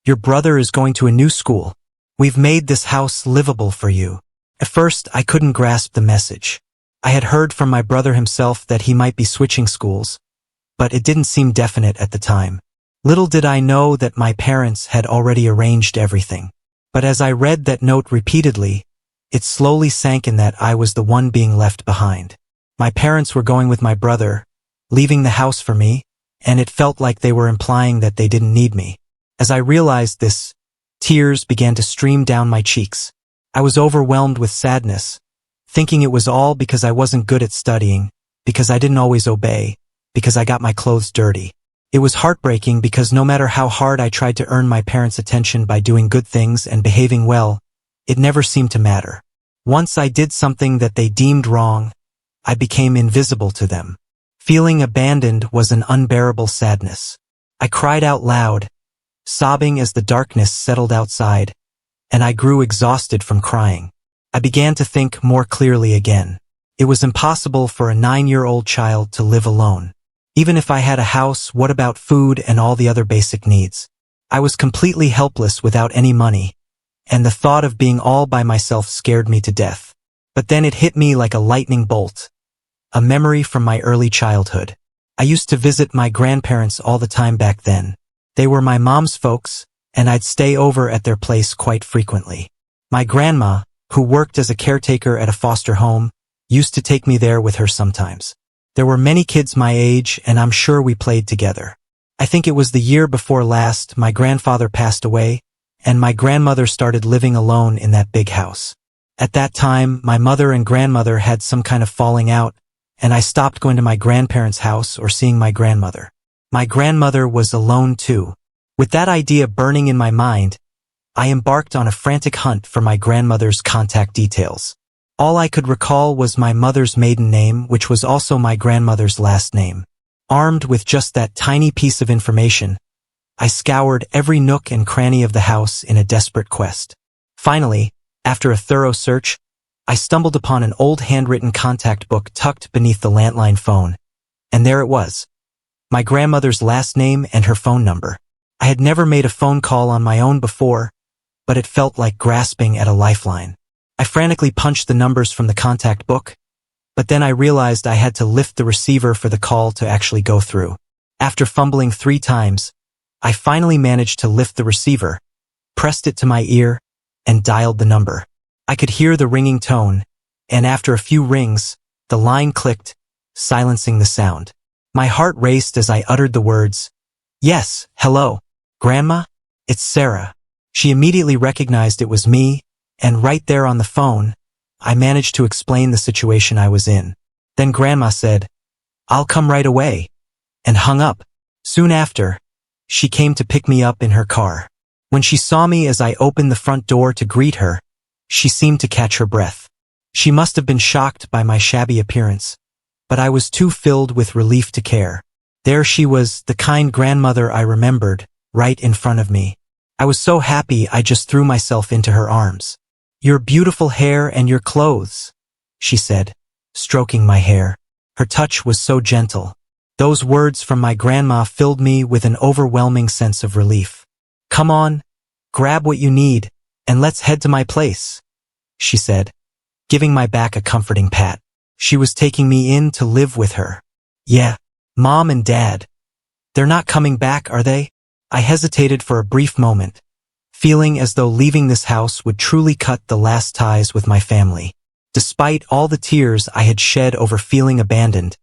"Your brother is going to a new school. We've made this house livable for you." At first, I couldn't grasp the message. I had heard from my brother himself that he might be switching schools, but it didn't seem definite at the time. Little did I know that my parents had already arranged everything. But as I read that note repeatedly, it slowly sank in that I was the one being left behind. My parents were going with my brother, leaving the house for me, and it felt like they were implying that they didn't need me. As I realized this, tears began to stream down my cheeks. I was overwhelmed with sadness, thinking it was all because I wasn't good at studying, because I didn't always obey, because I got my clothes dirty. It was heartbreaking because no matter how hard I tried to earn my parents' attention by doing good things and behaving well, it never seemed to matter. Once I did something that they deemed wrong, I became invisible to them. Feeling abandoned was an unbearable sadness. I cried out loud, sobbing as the darkness settled outside, and I grew exhausted from crying. I began to think more clearly again. It was impossible for a 9-year-old child to live alone. Even if I had a house, what about food and all the other basic needs? I was completely helpless without any money, and the thought of being all by myself scared me to death. But then it hit me like a lightning bolt. A memory from my early childhood. I used to visit my grandparents all the time back then. They were my mom's folks, and I'd stay over at their place quite frequently. My grandma, who worked as a caretaker at a foster home, used to take me there with her sometimes. There were many kids my age, and I'm sure we played together. I think it was the year before last my grandfather passed away, and my grandmother started living alone in that big house. At that time, my mother and grandmother had some kind of falling out, and I stopped going to my grandparents' house or seeing my grandmother. My grandmother was alone too. With that idea burning in my mind, I embarked on a frantic hunt for my grandmother's contact details. All I could recall was my mother's maiden name, which was also my grandmother's last name. Armed with just that tiny piece of information, I scoured every nook and cranny of the house in a desperate quest. Finally, after a thorough search, I stumbled upon an old handwritten contact book tucked beneath the landline phone, and there it was, my grandmother's last name and her phone number. I had never made a phone call on my own before, but it felt like grasping at a lifeline. I frantically punched the numbers from the contact book, but then I realized I had to lift the receiver for the call to actually go through. After fumbling 3 times, I finally managed to lift the receiver, pressed it to my ear, and dialed the number. I could hear the ringing tone, and after a few rings, the line clicked, silencing the sound. My heart raced as I uttered the words, "Yes, hello, Grandma? It's Sarah." She immediately recognized it was me, and right there on the phone, I managed to explain the situation I was in. Then Grandma said, "I'll come right away," and hung up. Soon after, she came to pick me up in her car. When she saw me as I opened the front door to greet her, she seemed to catch her breath. She must have been shocked by my shabby appearance, but I was too filled with relief to care. There she was, the kind grandmother I remembered, right in front of me. I was so happy I just threw myself into her arms. "Your beautiful hair and your clothes," she said, stroking my hair. Her touch was so gentle. Those words from my grandma filled me with an overwhelming sense of relief. "Come on, grab what you need, and let's head to my place," she said, giving my back a comforting pat. She was taking me in to live with her. "Yeah, Mom and Dad. They're not coming back, are they?" I hesitated for a brief moment, feeling as though leaving this house would truly cut the last ties with my family. Despite all the tears I had shed over feeling abandoned,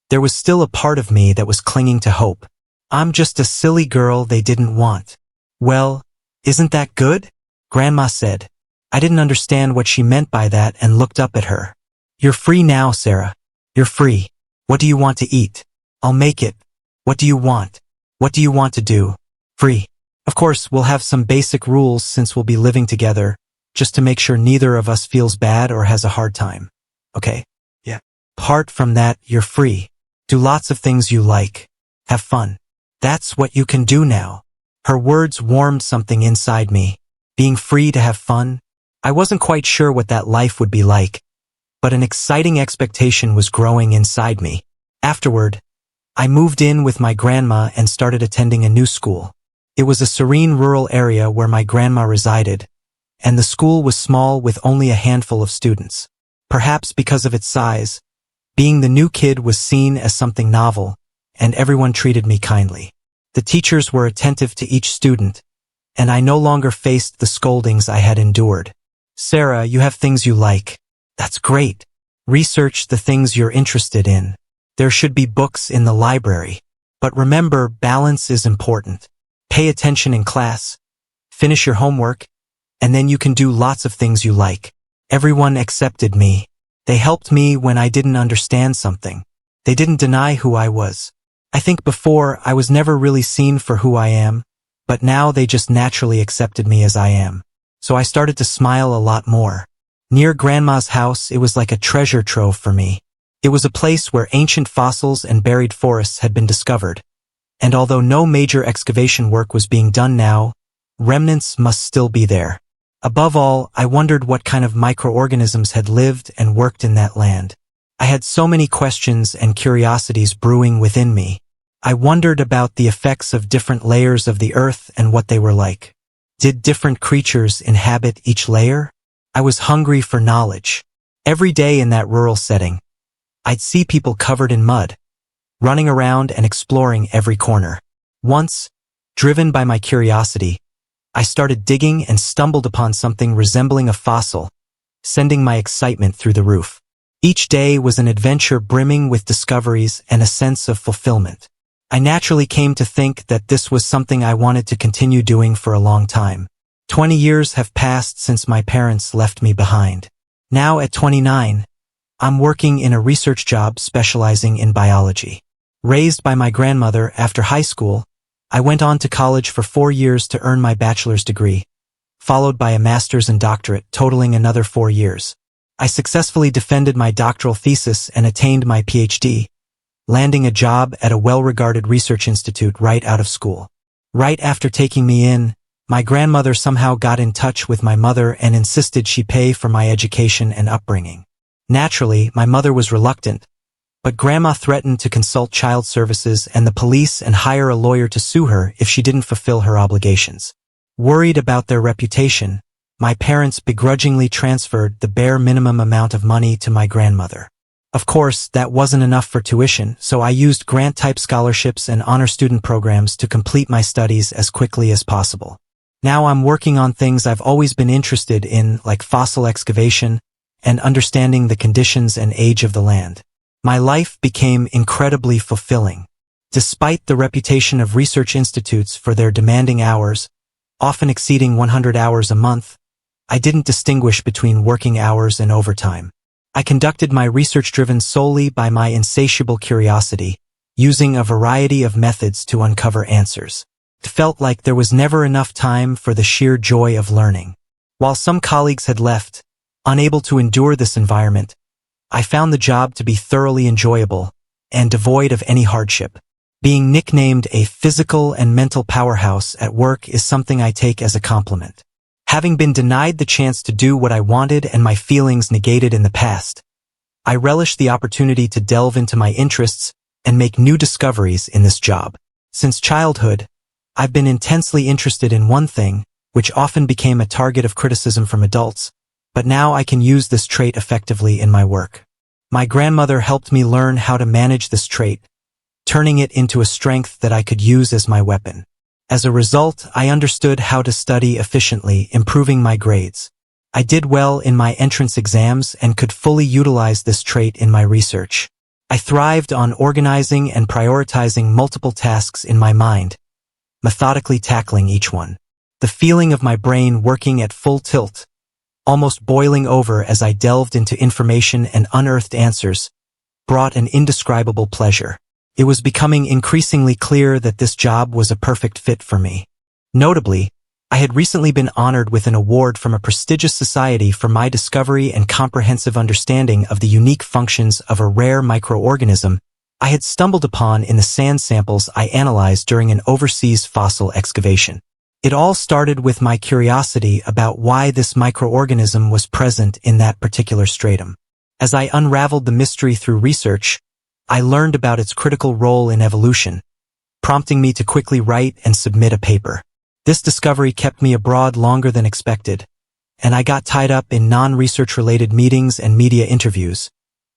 there was still a part of me that was clinging to hope. "I'm just a silly girl they didn't want." "Well, isn't that good?" Grandma said. I didn't understand what she meant by that and looked up at her. "You're free now, Sarah. You're free. What do you want to eat? I'll make it. What do you want? What do you want to do? Free. Of course, we'll have some basic rules since we'll be living together, just to make sure neither of us feels bad or has a hard time. Okay? Yeah. Apart from that, you're free. Do lots of things you like. Have fun. That's what you can do now." Her words warmed something inside me. Being free to have fun? I wasn't quite sure what that life would be like, but an exciting expectation was growing inside me. Afterward, I moved in with my grandma and started attending a new school. It was a serene rural area where my grandma resided, and the school was small with only a handful of students. Perhaps because of its size, being the new kid was seen as something novel, and everyone treated me kindly. The teachers were attentive to each student, and I no longer faced the scoldings I had endured. "Sarah, you have things you like. That's great. Research the things you're interested in. There should be books in the library. But remember, balance is important. Pay attention in class, finish your homework, and then you can do lots of things you like." Everyone accepted me. They helped me when I didn't understand something. They didn't deny who I was. I think before I was never really seen for who I am, but now they just naturally accepted me as I am. So I started to smile a lot more. Near Grandma's house, it was like a treasure trove for me. It was a place where ancient fossils and buried forests had been discovered. And although no major excavation work was being done now, remnants must still be there. Above all, I wondered what kind of microorganisms had lived and worked in that land. I had so many questions and curiosities brewing within me. I wondered about the effects of different layers of the earth and what they were like. Did different creatures inhabit each layer? I was hungry for knowledge. Every day in that rural setting, I'd see people covered in mud, running around and exploring every corner. Once, driven by my curiosity, I started digging and stumbled upon something resembling a fossil, sending my excitement through the roof. Each day was an adventure brimming with discoveries and a sense of fulfillment. I naturally came to think that this was something I wanted to continue doing for a long time. 20 years have passed since my parents left me behind. Now at 29, I'm working in a research job specializing in biology. Raised by my grandmother after high school, I went on to college for 4 years to earn my bachelor's degree. followed by a master's and doctorate, totaling another 4 years. I successfully defended my doctoral thesis and attained my PhD, landing a job at a well-regarded research institute right out of school. Right after taking me in, my grandmother somehow got in touch with my mother and insisted she pay for my education and upbringing. Naturally, my mother was reluctant, but Grandma threatened to consult child services and the police and hire a lawyer to sue her if she didn't fulfill her obligations. Worried about their reputation, my parents begrudgingly transferred the bare minimum amount of money to my grandmother. Of course, that wasn't enough for tuition, so I used grant-type scholarships and honor student programs to complete my studies as quickly as possible. Now I'm working on things I've always been interested in, like fossil excavation and understanding the conditions and age of the land. My life became incredibly fulfilling. Despite the reputation of research institutes for their demanding hours, often exceeding 100 hours a month, I didn't distinguish between working hours and overtime. I conducted my research driven solely by my insatiable curiosity, using a variety of methods to uncover answers. It felt like there was never enough time for the sheer joy of learning. While some colleagues had left, unable to endure this environment, I found the job to be thoroughly enjoyable and devoid of any hardship. Being nicknamed a physical and mental powerhouse at work is something I take as a compliment. Having been denied the chance to do what I wanted and my feelings negated in the past, I relish the opportunity to delve into my interests and make new discoveries in this job. Since childhood, I've been intensely interested in one thing, which often became a target of criticism from adults, but now I can use this trait effectively in my work. My grandmother helped me learn how to manage this trait, turning it into a strength that I could use as my weapon. As a result, I understood how to study efficiently, improving my grades. I did well in my entrance exams and could fully utilize this trait in my research. I thrived on organizing and prioritizing multiple tasks in my mind, methodically tackling each one. The feeling of my brain working at full tilt, almost boiling over as I delved into information and unearthed answers, brought an indescribable pleasure. It was becoming increasingly clear that this job was a perfect fit for me. Notably, I had recently been honored with an award from a prestigious society for my discovery and comprehensive understanding of the unique functions of a rare microorganism I had stumbled upon in the sand samples I analyzed during an overseas fossil excavation. It all started with my curiosity about why this microorganism was present in that particular stratum. As I unraveled the mystery through research, I learned about its critical role in evolution, prompting me to quickly write and submit a paper. This discovery kept me abroad longer than expected, and I got tied up in non-research-related meetings and media interviews,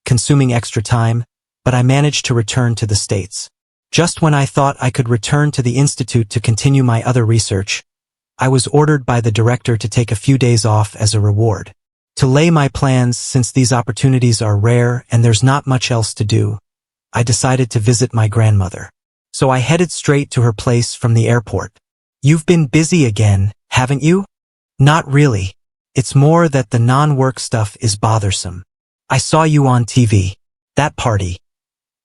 consuming extra time, but I managed to return to the States. Just when I thought I could return to the Institute to continue my other research, I was ordered by the director to take a few days off as a reward. To lay my plans, since these opportunities are rare and there's not much else to do, I decided to visit my grandmother. So I headed straight to her place from the airport. "You've been busy again, haven't you?" "Not really. It's more that the non-work stuff is bothersome. I saw you on TV. That party.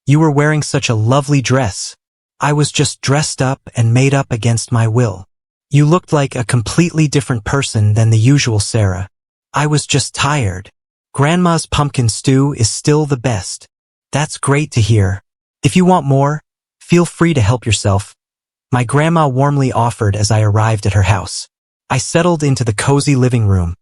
You were wearing such a lovely dress. I was just dressed up and made up against my will. You looked like a completely different person than the usual Sarah. I was just tired. Grandma's pumpkin stew is still the best." "That's great to hear. If you want more, feel free to help yourself," my grandma warmly offered as I arrived at her house. I settled into the cozy living room,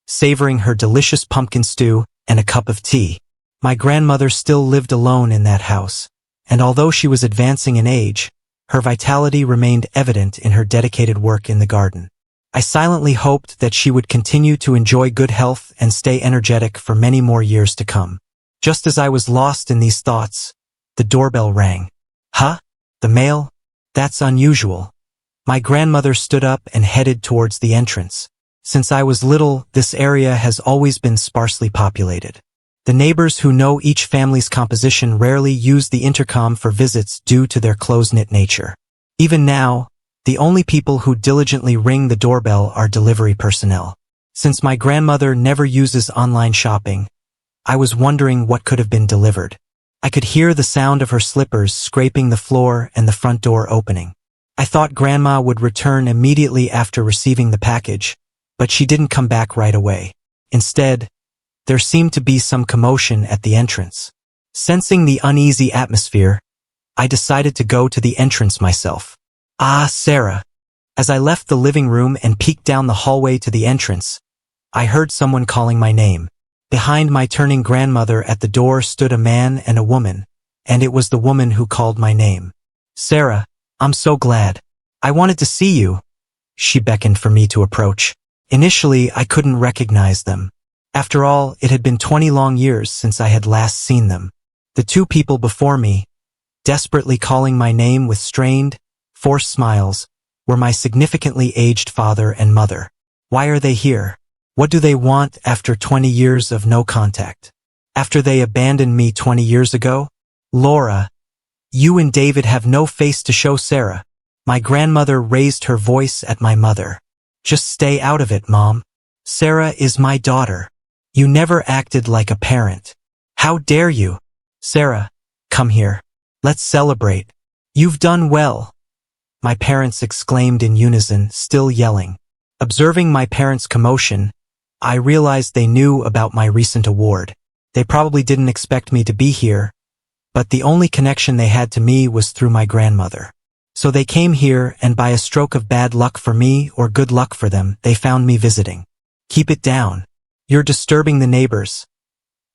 savoring her delicious pumpkin stew and a cup of tea. My grandmother still lived alone in that house, and although she was advancing in age, her vitality remained evident in her dedicated work in the garden. I silently hoped that she would continue to enjoy good health and stay energetic for many more years to come. Just as I was lost in these thoughts, the doorbell rang. "Huh? The mail? That's unusual." My grandmother stood up and headed towards the entrance. Since I was little, this area has always been sparsely populated. The neighbors who know each family's composition rarely use the intercom for visits due to their close-knit nature. Even now, the only people who diligently ring the doorbell are delivery personnel. Since my grandmother never uses online shopping, I was wondering what could have been delivered. I could hear the sound of her slippers scraping the floor and the front door opening. I thought Grandma would return immediately after receiving the package, but she didn't come back right away. Instead, there seemed to be some commotion at the entrance. Sensing the uneasy atmosphere, I decided to go to the entrance myself. "Ah, Sarah." As I left the living room and peeked down the hallway to the entrance, I heard someone calling my name. Behind my turning grandmother at the door stood a man and a woman, and it was the woman who called my name. "Sarah, I'm so glad. I wanted to see you." She beckoned for me to approach. Initially, I couldn't recognize them. After all, it had been 20 long years since I had last seen them. The two people before me, desperately calling my name with strained, forced smiles, were my significantly aged father and mother. Why are they here? What do they want after 20 years of no contact? After they abandoned me 20 years ago? "Laura, you and David have no face to show Sarah." My grandmother raised her voice at my mother. "Just stay out of it, Mom. Sarah is my daughter. You never acted like a parent. How dare you? Sarah, come here. Let's celebrate. You've done well." My parents exclaimed in unison, still yelling. Observing my parents' commotion, I realized they knew about my recent award. They probably didn't expect me to be here, but the only connection they had to me was through my grandmother. So they came here, and by a stroke of bad luck for me or good luck for them, they found me visiting. "Keep it down. You're disturbing the neighbors,"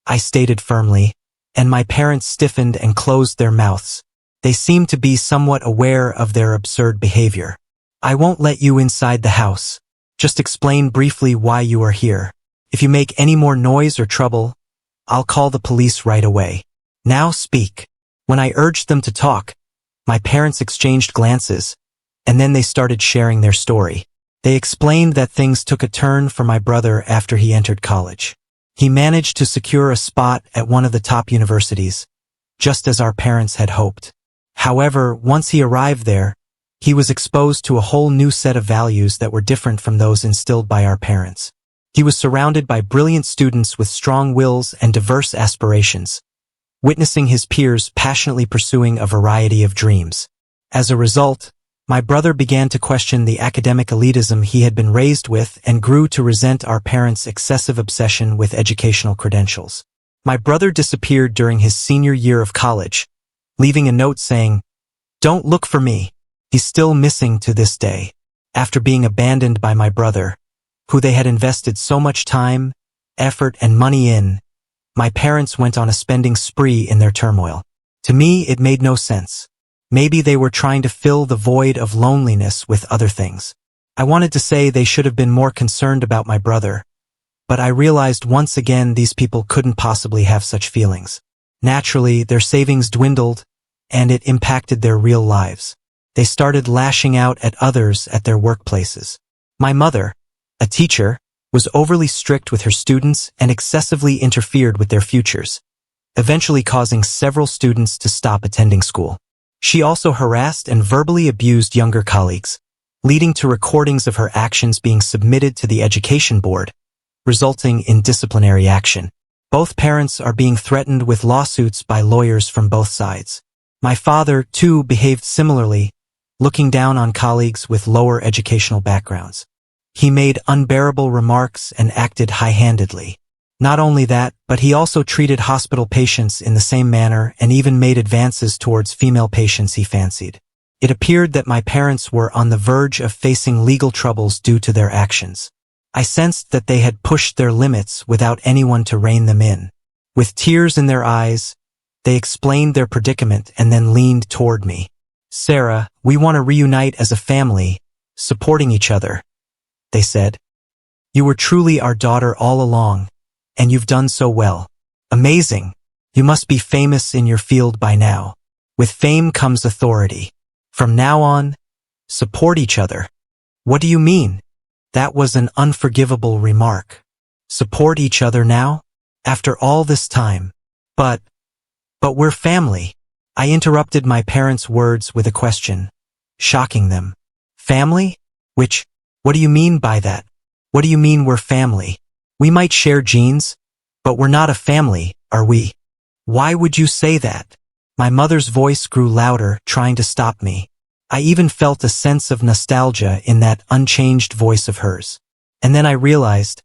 I stated firmly, and my parents stiffened and closed their mouths. They seemed to be somewhat aware of their absurd behavior. "I won't let you inside the house. Just explain briefly why you are here. If you make any more noise or trouble, I'll call the police right away. Now speak." When I urged them to talk, my parents exchanged glances, and then they started sharing their story. They explained that things took a turn for my brother after he entered college. He managed to secure a spot at one of the top universities, just as our parents had hoped. However, once he arrived there, he was exposed to a whole new set of values that were different from those instilled by our parents. He was surrounded by brilliant students with strong wills and diverse aspirations, witnessing his peers passionately pursuing a variety of dreams. As a result, my brother began to question the academic elitism he had been raised with and grew to resent our parents' excessive obsession with educational credentials. My brother disappeared during his senior year of college, leaving a note saying, "Don't look for me." He's still missing to this day. After being abandoned by my brother, who they had invested so much time, effort, and money in, my parents went on a spending spree in their turmoil. To me, it made no sense. Maybe they were trying to fill the void of loneliness with other things. I wanted to say they should have been more concerned about my brother, but I realized once again these people couldn't possibly have such feelings. Naturally, their savings dwindled, and it impacted their real lives. They started lashing out at others at their workplaces. My mother, a teacher, was overly strict with her students and excessively interfered with their futures, eventually causing several students to stop attending school. She also harassed and verbally abused younger colleagues, leading to recordings of her actions being submitted to the education board, resulting in disciplinary action. Both parents are being threatened with lawsuits by lawyers from both sides. My father, too, behaved similarly, looking down on colleagues with lower educational backgrounds. He made unbearable remarks and acted high-handedly. Not only that, but he also treated hospital patients in the same manner and even made advances towards female patients he fancied. It appeared that my parents were on the verge of facing legal troubles due to their actions. I sensed that they had pushed their limits without anyone to rein them in. With tears in their eyes, they explained their predicament and then leaned toward me. "Sarah, we want to reunite as a family, supporting each other," they said. "You were truly our daughter all along, and you've done so well. Amazing. You must be famous in your field by now. With fame comes authority. From now on, support each other." "What do you mean?" That was an unforgivable remark. Support each other now? After all this time? But we're family. I interrupted my parents' words with a question, shocking them. "Family? What do you mean by that? What do you mean we're family? We might share genes, but we're not a family, are we?" "Why would you say that?" My mother's voice grew louder, trying to stop me. I even felt a sense of nostalgia in that unchanged voice of hers. And then I realized,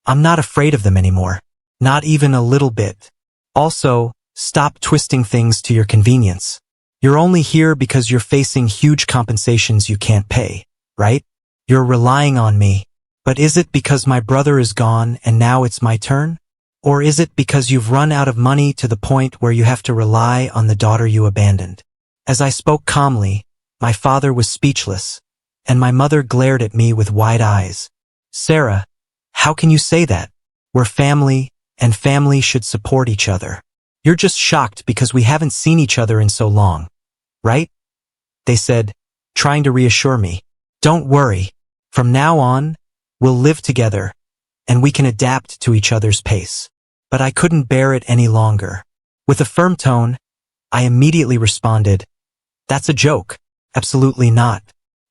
I'm not afraid of them anymore. Not even a little bit. Also, stop twisting things to your convenience. You're only here because you're facing huge compensations you can't pay, right? You're relying on me. But is it because my brother is gone and now it's my turn? Or is it because you've run out of money to the point where you have to rely on the daughter you abandoned? As I spoke calmly, my father was speechless, and my mother glared at me with wide eyes. Sarah, how can you say that? We're family, and family should support each other. You're just shocked because we haven't seen each other in so long, right? They said, trying to reassure me. Don't worry. From now on, we'll live together, and we can adapt to each other's pace. But I couldn't bear it any longer. With a firm tone, I immediately responded, That's a joke. Absolutely not.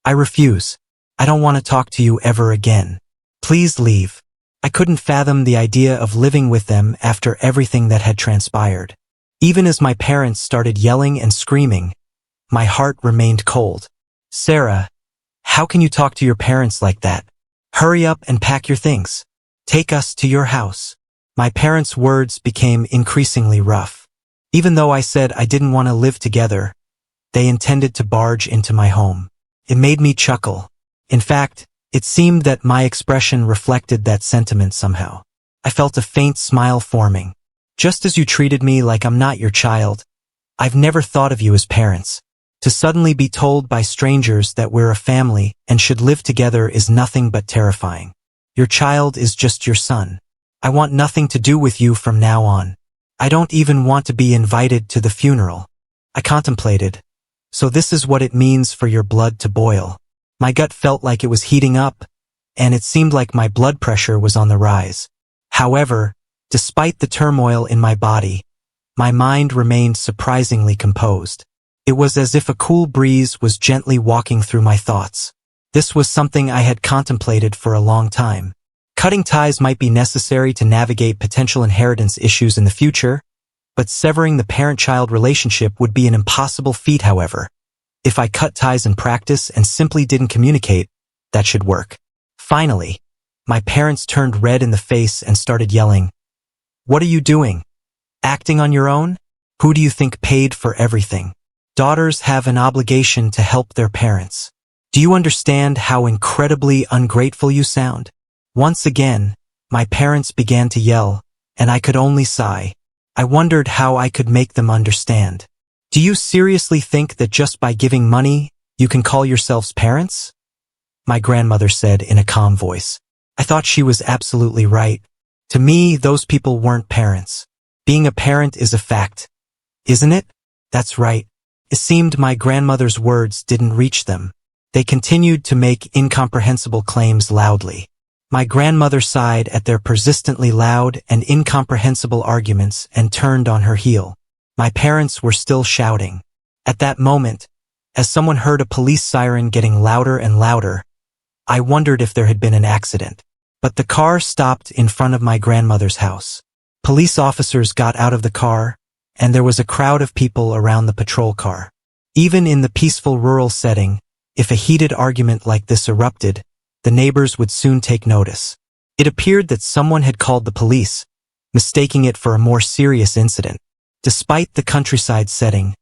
I refuse. I don't want to talk to you ever again. Please leave. I couldn't fathom the idea of living with them after everything that had transpired. Even as my parents started yelling and screaming, my heart remained cold. Sarah, how can you talk to your parents like that? Hurry up and pack your things. Take us to your house. My parents' words became increasingly rough. Even though I said I didn't want to live together, they intended to barge into my home. It made me chuckle. In fact, it seemed that my expression reflected that sentiment somehow. I felt a faint smile forming. Just as you treated me like I'm not your child, I've never thought of you as parents. To suddenly be told by strangers that we're a family and should live together is nothing but terrifying. Your child is just your son. I want nothing to do with you from now on. I don't even want to be invited to the funeral. I contemplated. So this is what it means for your blood to boil. My gut felt like it was heating up, and it seemed like my blood pressure was on the rise. However, despite the turmoil in my body, my mind remained surprisingly composed. It was as if a cool breeze was gently walking through my thoughts. This was something I had contemplated for a long time. Cutting ties might be necessary to navigate potential inheritance issues in the future, but severing the parent-child relationship would be an impossible feat, however. If I cut ties in practice and simply didn't communicate, that should work. Finally, my parents turned red in the face and started yelling, What are you doing? Acting on your own? Who do you think paid for everything? Daughters have an obligation to help their parents. Do you understand how incredibly ungrateful you sound? Once again, my parents began to yell, and I could only sigh. I wondered how I could make them understand. Do you seriously think that just by giving money, you can call yourselves parents? My grandmother said in a calm voice. I thought she was absolutely right. To me, those people weren't parents. Being a parent is a fact, isn't it? That's right. It seemed my grandmother's words didn't reach them. They continued to make incomprehensible claims loudly. My grandmother sighed at their persistently loud and incomprehensible arguments and turned on her heel. My parents were still shouting. At that moment, as someone heard a police siren getting louder and louder, I wondered if there had been an accident. But the car stopped in front of my grandmother's house. Police officers got out of the car, and there was a crowd of people around the patrol car. Even in the peaceful rural setting, if a heated argument like this erupted, the neighbors would soon take notice. It appeared that someone had called the police, mistaking it for a more serious incident. Despite the countryside setting,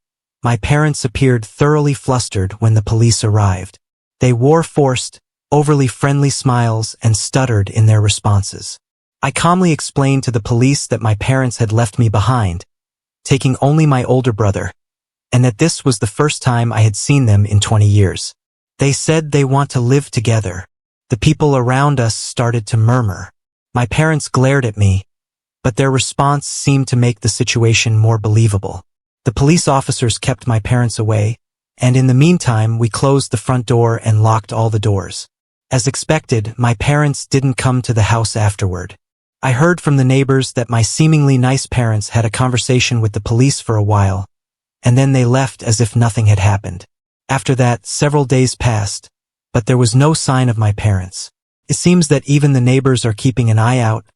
my parents appeared thoroughly flustered when the police arrived. They wore forced, overly friendly smiles and stuttered in their responses. I calmly explained to the police that my parents had left me behind, taking only my older brother, and that this was the first time I had seen them in 20 years. They said they want to live together. The people around us started to murmur. My parents glared at me, but their response seemed to make the situation more believable. The police officers kept my parents away, and in the meantime we closed the front door and locked all the doors. As expected, my parents didn't come to the house afterward. I heard from the neighbors that my seemingly nice parents had a conversation with the police for a while, and then they left as if nothing had happened. After that, several days passed, but there was no sign of my parents. It seems that even the neighbors are keeping an eye out,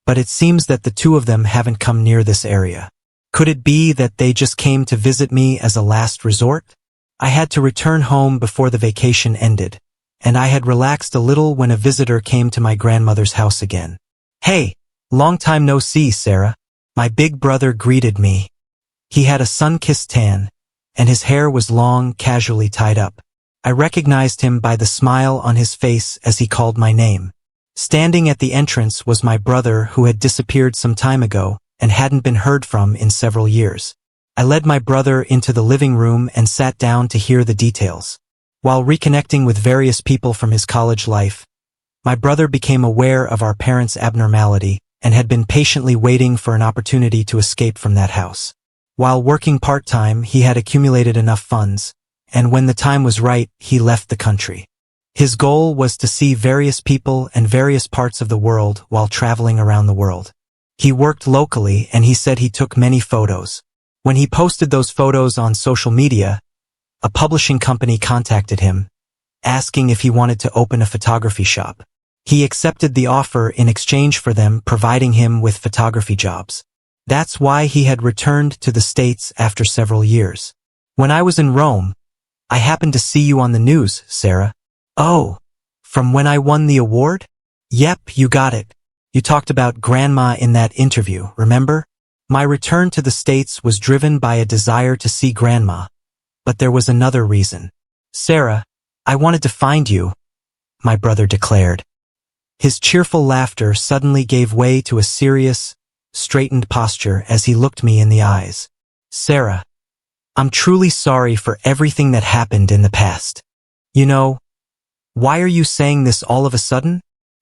but it seems that the two of them haven't come near this area. Could it be that they just came to visit me as a last resort? I had to return home before the vacation ended, and I had relaxed a little when a visitor came to my grandmother's house again. "Hey, long time no see, Sarah." My big brother greeted me. He had a sun-kissed tan, and his hair was long, casually tied up. I recognized him by the smile on his face as he called my name. Standing at the entrance was my brother, who had disappeared some time ago and hadn't been heard from in several years. I led my brother into the living room and sat down to hear the details. While reconnecting with various people from his college life, my brother became aware of our parents' abnormality and had been patiently waiting for an opportunity to escape from that house. While working part-time, he had accumulated enough funds, and when the time was right, he left the country. His goal was to see various people and various parts of the world while traveling around the world. He worked locally, and he said he took many photos. When he posted those photos on social media, a publishing company contacted him, asking if he wanted to open a photography shop. He accepted the offer in exchange for them providing him with photography jobs. That's why he had returned to the States after several years. When I was in Rome, I happened to see you on the news, Sarah. "Oh, from when I won the award?" "Yep, you got it. You talked about Grandma in that interview, remember?" My return to the States was driven by a desire to see Grandma, but there was another reason. "Sarah, I wanted to find you," my brother declared. His cheerful laughter suddenly gave way to a serious, straightened posture as he looked me in the eyes. "Sarah, I'm truly sorry for everything that happened in the past. You know, why are you saying this all of a sudden?"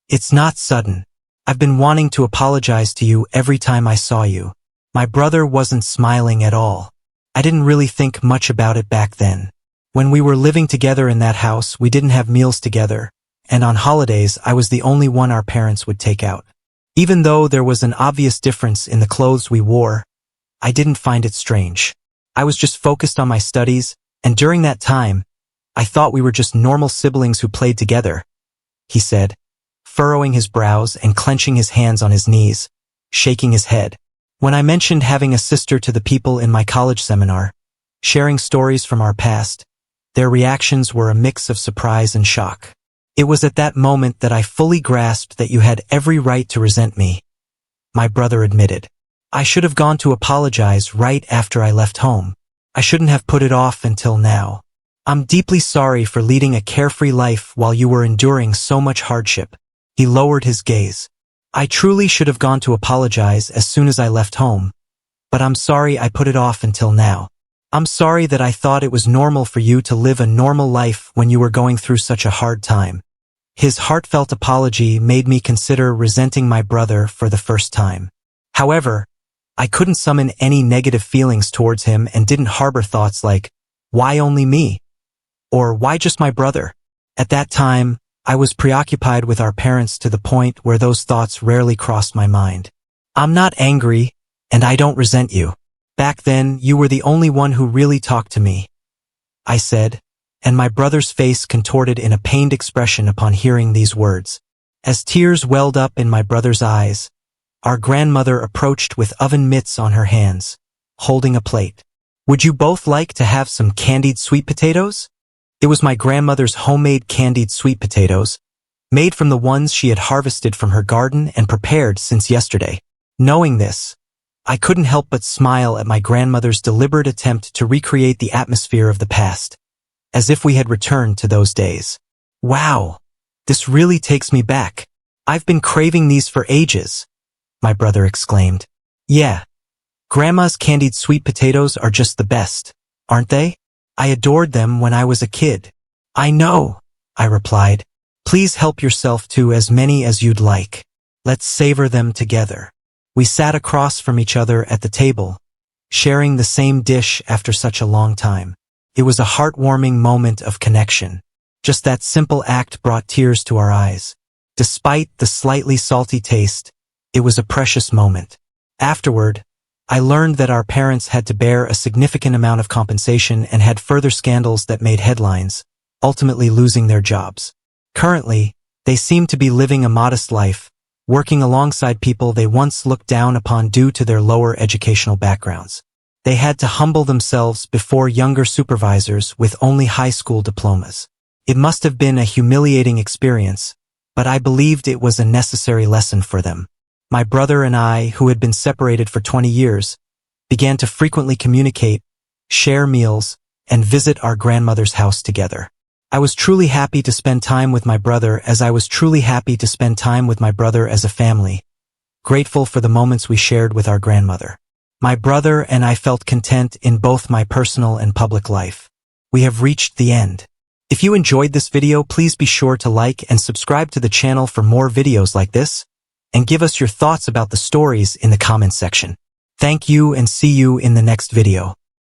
"It's not sudden. I've been wanting to apologize to you every time I saw you." My brother wasn't smiling at all. I didn't really think much about it back then. When we were living together in that house, we didn't have meals together, and on holidays I was the only one our parents would take out. Even though there was an obvious difference in the clothes we wore, I didn't find it strange. I was just focused on my studies, and during that time, I thought we were just normal siblings who played together, he said, furrowing his brows and clenching his hands on his knees, shaking his head. When I mentioned having a sister to the people in my college seminar, sharing stories from our past, their reactions were a mix of surprise and shock. "It was at that moment that I fully grasped that you had every right to resent me," my brother admitted. "I should have gone to apologize right after I left home. I shouldn't have put it off until now. I'm deeply sorry for leading a carefree life while you were enduring so much hardship." He lowered his gaze. "I truly should have gone to apologize as soon as I left home, but I'm sorry I put it off until now. I'm sorry that I thought it was normal for you to live a normal life when you were going through such a hard time." His heartfelt apology made me consider resenting my brother for the first time. However, I couldn't summon any negative feelings towards him and didn't harbor thoughts like, "Why only me?" or "Why just my brother?" At that time, I was preoccupied with our parents to the point where those thoughts rarely crossed my mind. "I'm not angry, and I don't resent you. Back then, you were the only one who really talked to me," I said, and my brother's face contorted in a pained expression upon hearing these words. As tears welled up in my brother's eyes, our grandmother approached with oven mitts on her hands, holding a plate. "Would you both like to have some candied sweet potatoes?" It was my grandmother's homemade candied sweet potatoes, made from the ones she had harvested from her garden and prepared since yesterday. Knowing this, I couldn't help but smile at my grandmother's deliberate attempt to recreate the atmosphere of the past, as if we had returned to those days. "Wow, this really takes me back. I've been craving these for ages," my brother exclaimed. "Yeah, Grandma's candied sweet potatoes are just the best, aren't they? I adored them when I was a kid." "I know," I replied. "Please help yourself to as many as you'd like. Let's savor them together." We sat across from each other at the table, sharing the same dish after such a long time. It was a heartwarming moment of connection. Just that simple act brought tears to our eyes. Despite the slightly salty taste, it was a precious moment. Afterward, I learned that our parents had to bear a significant amount of compensation and had further scandals that made headlines, ultimately losing their jobs. Currently, they seem to be living a modest life, working alongside people they once looked down upon due to their lower educational backgrounds. They had to humble themselves before younger supervisors with only high school diplomas. It must have been a humiliating experience, but I believed it was a necessary lesson for them. My brother and I, who had been separated for 20 years, began to frequently communicate, share meals, and visit our grandmother's house together. I was truly happy to spend time with my brother as I was truly happy to spend time with my brother as a family, grateful for the moments we shared with our grandmother. My brother and I felt content in both my personal and public life. We have reached the end. If you enjoyed this video, please be sure to like and subscribe to the channel for more videos like this, and give us your thoughts about the stories in the comments section. Thank you and see you in the next video.